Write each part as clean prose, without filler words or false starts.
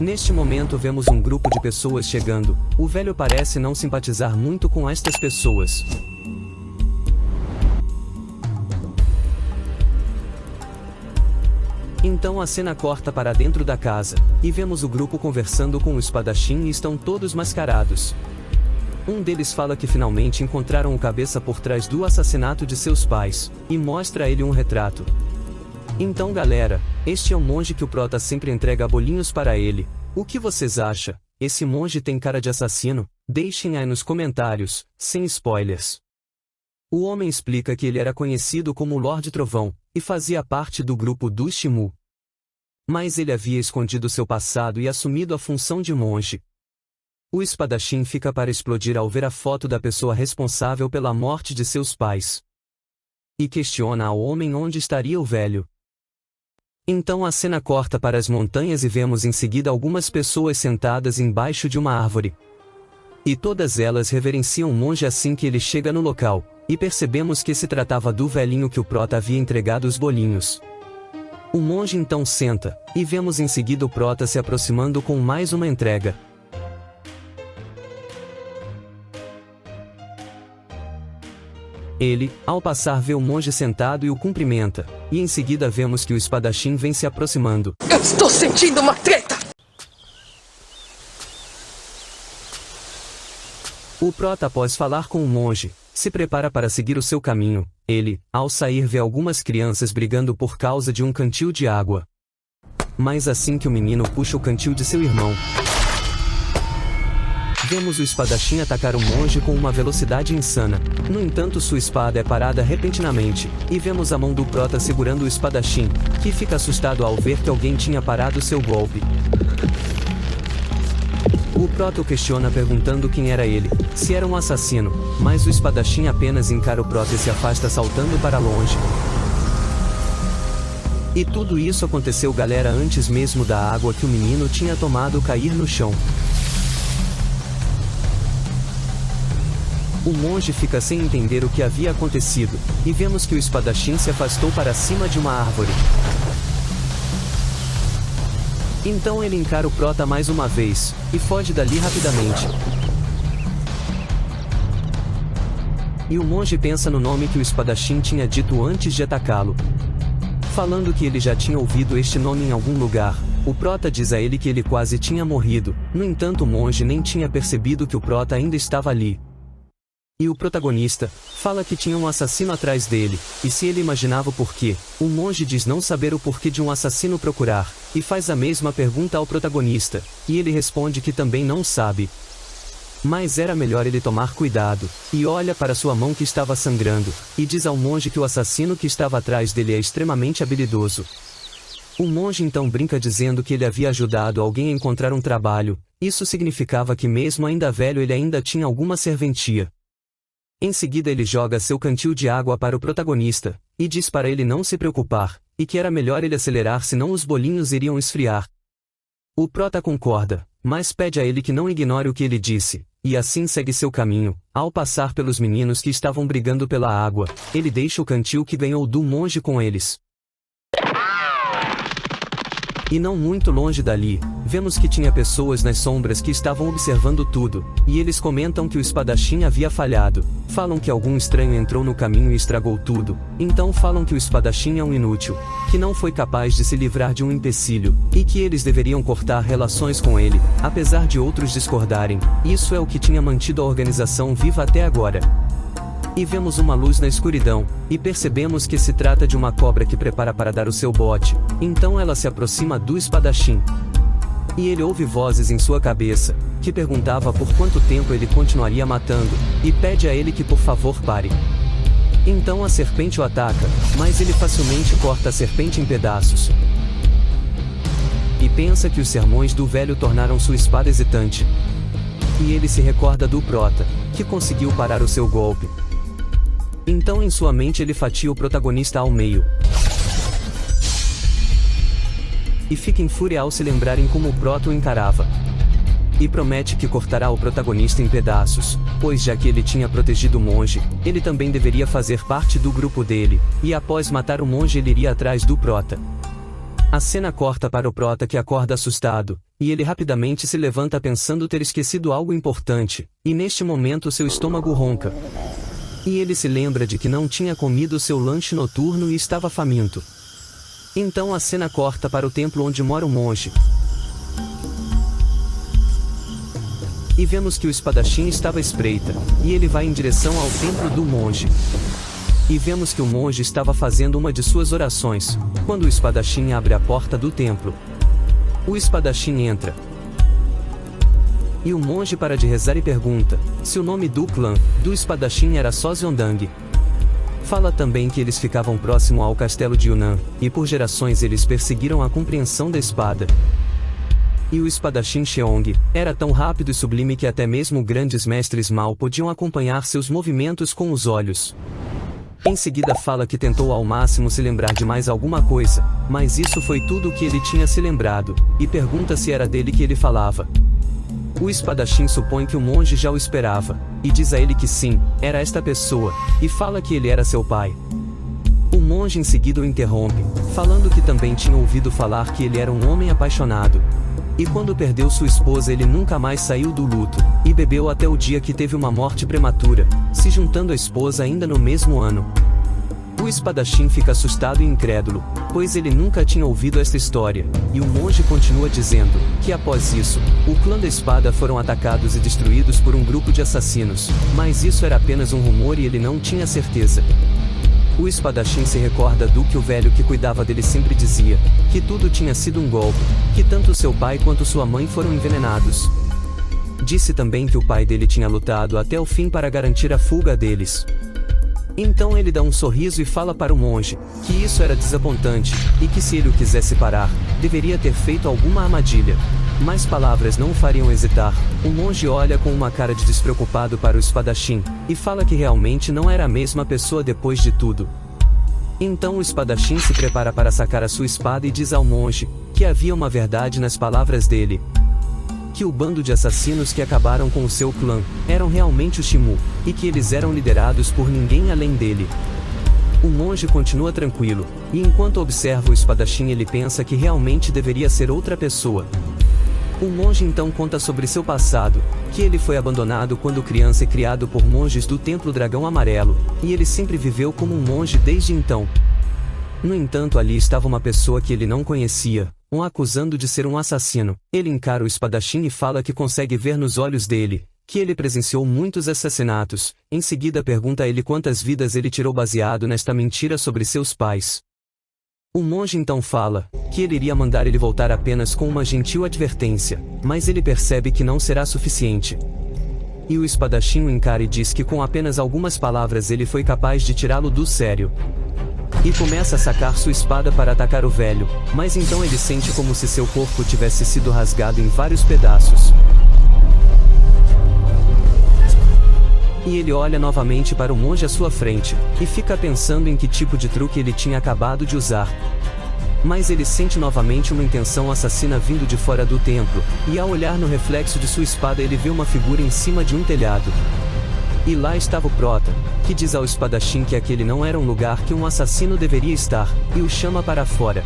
Neste momento vemos um grupo de pessoas chegando. O velho parece não simpatizar muito com estas pessoas. Então a cena corta para dentro da casa, e vemos o grupo conversando com o espadachim e estão todos mascarados. Um deles fala que finalmente encontraram o cabeça por trás do assassinato de seus pais, e mostra a ele um retrato. Então galera, este é o monge que o prota sempre entrega bolinhos para ele. O que vocês acham? Esse monge tem cara de assassino? Deixem aí nos comentários, sem spoilers. O homem explica que ele era conhecido como Lorde Trovão, e fazia parte do grupo do Shimu. Mas ele havia escondido seu passado e assumido a função de monge. O espadachim fica para explodir ao ver a foto da pessoa responsável pela morte de seus pais. E questiona ao homem onde estaria o velho. Então a cena corta para as montanhas e vemos em seguida algumas pessoas sentadas embaixo de uma árvore. E todas elas reverenciam o monge assim que ele chega no local, e percebemos que se tratava do velhinho que o prota havia entregado os bolinhos. O monge então senta, e vemos em seguida o prota se aproximando com mais uma entrega. Ele, ao passar, vê o monge sentado e o cumprimenta, e em seguida vemos que o espadachim vem se aproximando. Eu estou sentindo uma treta! O prota, após falar com o monge, se prepara para seguir o seu caminho. Ele, ao sair, vê algumas crianças brigando por causa de um cantil de água. Mas assim que o menino puxa o cantil de seu irmão, vemos o espadachim atacar o monge com uma velocidade insana. No entanto, sua espada é parada repentinamente, e vemos a mão do prota segurando o espadachim, que fica assustado ao ver que alguém tinha parado seu golpe. O prota o questiona perguntando quem era ele, se era um assassino, mas o espadachim apenas encara o prota e se afasta saltando para longe. E tudo isso aconteceu, galera, antes mesmo da água que o menino tinha tomado cair no chão. O monge fica sem entender o que havia acontecido, e vemos que o espadachim se afastou para cima de uma árvore. Então ele encara o prota mais uma vez, e foge dali rapidamente. E o monge pensa no nome que o espadachim tinha dito antes de atacá-lo. Falando que ele já tinha ouvido este nome em algum lugar, o prota diz a ele que ele quase tinha morrido. No entanto, o monge nem tinha percebido que o prota ainda estava ali. E o protagonista fala que tinha um assassino atrás dele, e se ele imaginava o porquê, o monge diz não saber o porquê de um assassino procurar, e faz a mesma pergunta ao protagonista, e ele responde que também não sabe. Mas era melhor ele tomar cuidado, e olha para sua mão que estava sangrando, e diz ao monge que o assassino que estava atrás dele é extremamente habilidoso. O monge então brinca dizendo que ele havia ajudado alguém a encontrar um trabalho. Isso significava que mesmo ainda velho ele ainda tinha alguma serventia. Em seguida ele joga seu cantil de água para o protagonista, e diz para ele não se preocupar, e que era melhor ele acelerar senão os bolinhos iriam esfriar. O prota concorda, mas pede a ele que não ignore o que ele disse, e assim segue seu caminho. Ao passar pelos meninos que estavam brigando pela água, ele deixa o cantil que ganhou do monge com eles. E não muito longe dali, vemos que tinha pessoas nas sombras que estavam observando tudo, e eles comentam que o espadachim havia falhado. Falam que algum estranho entrou no caminho e estragou tudo. Então falam que o espadachim é um inútil, que não foi capaz de se livrar de um empecilho, e que eles deveriam cortar relações com ele, apesar de outros discordarem. Isso é o que tinha mantido a organização viva até agora. E vemos uma luz na escuridão, e percebemos que se trata de uma cobra que prepara para dar o seu bote. Então ela se aproxima do espadachim. E ele ouve vozes em sua cabeça, que perguntava por quanto tempo ele continuaria matando, e pede a ele que por favor pare. Então a serpente o ataca, mas ele facilmente corta a serpente em pedaços. E pensa que os sermões do velho tornaram sua espada hesitante. E ele se recorda do prota, que conseguiu parar o seu golpe. Então em sua mente ele fatia o protagonista ao meio. E fica em fúria ao se lembrar em como o prota o encarava. E promete que cortará o protagonista em pedaços, pois já que ele tinha protegido o monge, ele também deveria fazer parte do grupo dele, e após matar o monge ele iria atrás do prota. A cena corta para o prota que acorda assustado, e ele rapidamente se levanta pensando ter esquecido algo importante, e neste momento seu estômago ronca. E ele se lembra de que não tinha comido seu lanche noturno e estava faminto. Então a cena corta para o templo onde mora o monge. E vemos que o espadachim estava à espreita, e ele vai em direção ao templo do monge. E vemos que o monge estava fazendo uma de suas orações, quando o espadachim abre a porta do templo. O espadachim entra. E o monge para de rezar e pergunta se o nome do clã do espadachim era Sozondang. Fala também que eles ficavam próximo ao castelo de Yunnan, e por gerações eles perseguiram a compreensão da espada. E o espadachim Cheong era tão rápido e sublime que até mesmo grandes mestres mal podiam acompanhar seus movimentos com os olhos. Em seguida fala que tentou ao máximo se lembrar de mais alguma coisa, mas isso foi tudo o que ele tinha se lembrado, e pergunta se era dele que ele falava. O espadachim supõe que o monge já o esperava, e diz a ele que sim, era esta pessoa, e fala que ele era seu pai. O monge em seguida o interrompe, falando que também tinha ouvido falar que ele era um homem apaixonado. E quando perdeu sua esposa ele nunca mais saiu do luto, e bebeu até o dia que teve uma morte prematura, se juntando à esposa ainda no mesmo ano. O espadachim fica assustado e incrédulo, pois ele nunca tinha ouvido esta história, e o monge continua dizendo que após isso, o clã da espada foram atacados e destruídos por um grupo de assassinos, mas isso era apenas um rumor e ele não tinha certeza. O espadachim se recorda do que o velho que cuidava dele sempre dizia, que tudo tinha sido um golpe, que tanto seu pai quanto sua mãe foram envenenados. Disse também que o pai dele tinha lutado até o fim para garantir a fuga deles. Então ele dá um sorriso e fala para o monge, que isso era desapontante, e que se ele o quisesse parar, deveria ter feito alguma armadilha. Mas palavras não o fariam hesitar. O monge olha com uma cara de despreocupado para o espadachim, e fala que realmente não era a mesma pessoa depois de tudo. Então o espadachim se prepara para sacar a sua espada e diz ao monge, que havia uma verdade nas palavras dele. Que o bando de assassinos que acabaram com o seu clã, eram realmente o Shimu, e que eles eram liderados por ninguém além dele. O monge continua tranquilo, e enquanto observa o espadachim ele pensa que realmente deveria ser outra pessoa. O monge então conta sobre seu passado, que ele foi abandonado quando criança e criado por monges do Templo Dragão Amarelo, e ele sempre viveu como um monge desde então. No entanto, ali estava uma pessoa que ele não conhecia, o acusando de ser um assassino. Ele encara o espadachim e fala que consegue ver nos olhos dele, que ele presenciou muitos assassinatos. Em seguida pergunta a ele quantas vidas ele tirou baseado nesta mentira sobre seus pais. O monge então fala que ele iria mandar ele voltar apenas com uma gentil advertência, mas ele percebe que não será suficiente. E o espadachim o encara e diz que com apenas algumas palavras ele foi capaz de tirá-lo do sério. E começa a sacar sua espada para atacar o velho, mas então ele sente como se seu corpo tivesse sido rasgado em vários pedaços. E ele olha novamente para o monge à sua frente, e fica pensando em que tipo de truque ele tinha acabado de usar. Mas ele sente novamente uma intenção assassina vindo de fora do templo, e ao olhar no reflexo de sua espada ele vê uma figura em cima de um telhado. E lá estava o prota, que diz ao espadachim que aquele não era um lugar que um assassino deveria estar, e o chama para fora.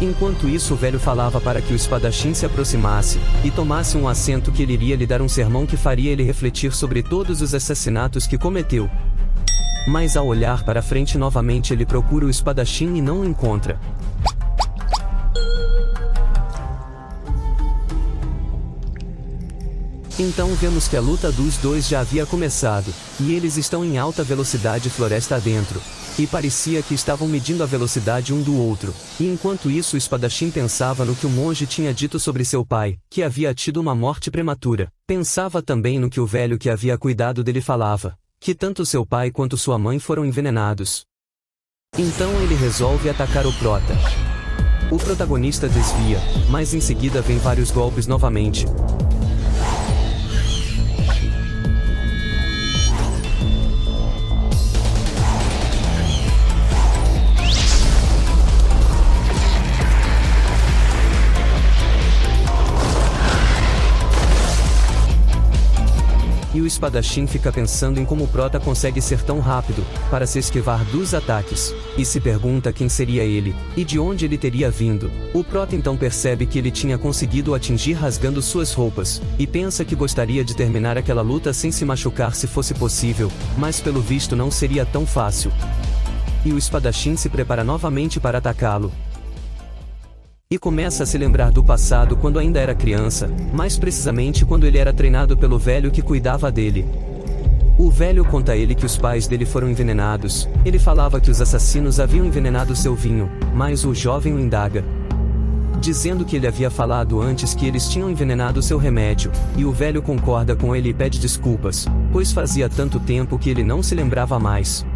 Enquanto isso o velho falava para que o espadachim se aproximasse, e tomasse um assento que ele iria lhe dar um sermão que faria ele refletir sobre todos os assassinatos que cometeu. Mas ao olhar para frente novamente ele procura o espadachim e não o encontra. Então vemos que a luta dos dois já havia começado, e eles estão em alta velocidade floresta adentro. E parecia que estavam medindo a velocidade um do outro, e enquanto isso o espadachim pensava no que o monge tinha dito sobre seu pai, que havia tido uma morte prematura. Pensava também no que o velho que havia cuidado dele falava, que tanto seu pai quanto sua mãe foram envenenados. Então ele resolve atacar o prota. O protagonista desvia, mas em seguida vem vários golpes novamente. e o espadachim fica pensando em como o prota consegue ser tão rápido, para se esquivar dos ataques, e se pergunta quem seria ele, e de onde ele teria vindo. O prota então percebe que ele tinha conseguido o atingir rasgando suas roupas, e pensa que gostaria de terminar aquela luta sem se machucar se fosse possível, mas pelo visto não seria tão fácil. E o espadachim se prepara novamente para atacá-lo. E começa a se lembrar do passado quando ainda era criança, mais precisamente quando ele era treinado pelo velho que cuidava dele. O velho conta a ele que os pais dele foram envenenados. Ele falava que os assassinos haviam envenenado seu vinho, mas o jovem o indaga, dizendo que ele havia falado antes que eles tinham envenenado seu remédio, e o velho concorda com ele e pede desculpas, pois fazia tanto tempo que ele não se lembrava mais.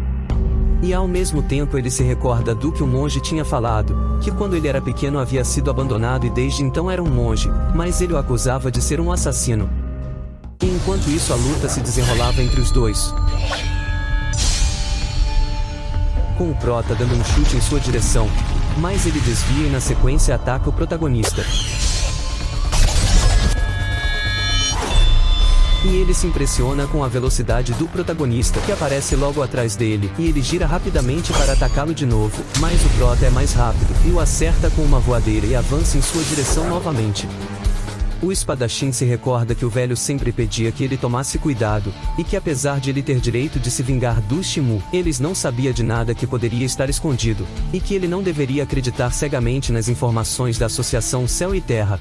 E ao mesmo tempo ele se recorda do que o monge tinha falado, que quando ele era pequeno havia sido abandonado e desde então era um monge, mas ele o acusava de ser um assassino. E enquanto isso a luta se desenrolava entre os dois, com o prota dando um chute em sua direção, mas ele desvia e na sequência ataca o protagonista. E ele se impressiona com a velocidade do protagonista que aparece logo atrás dele, e ele gira rapidamente para atacá-lo de novo, mas o prota é mais rápido, e o acerta com uma voadeira e avança em sua direção novamente. O espadachim se recorda que o velho sempre pedia que ele tomasse cuidado, e que apesar de ele ter direito de se vingar dos Shimu, eles não sabia de nada que poderia estar escondido, e que ele não deveria acreditar cegamente nas informações da Associação Céu e Terra.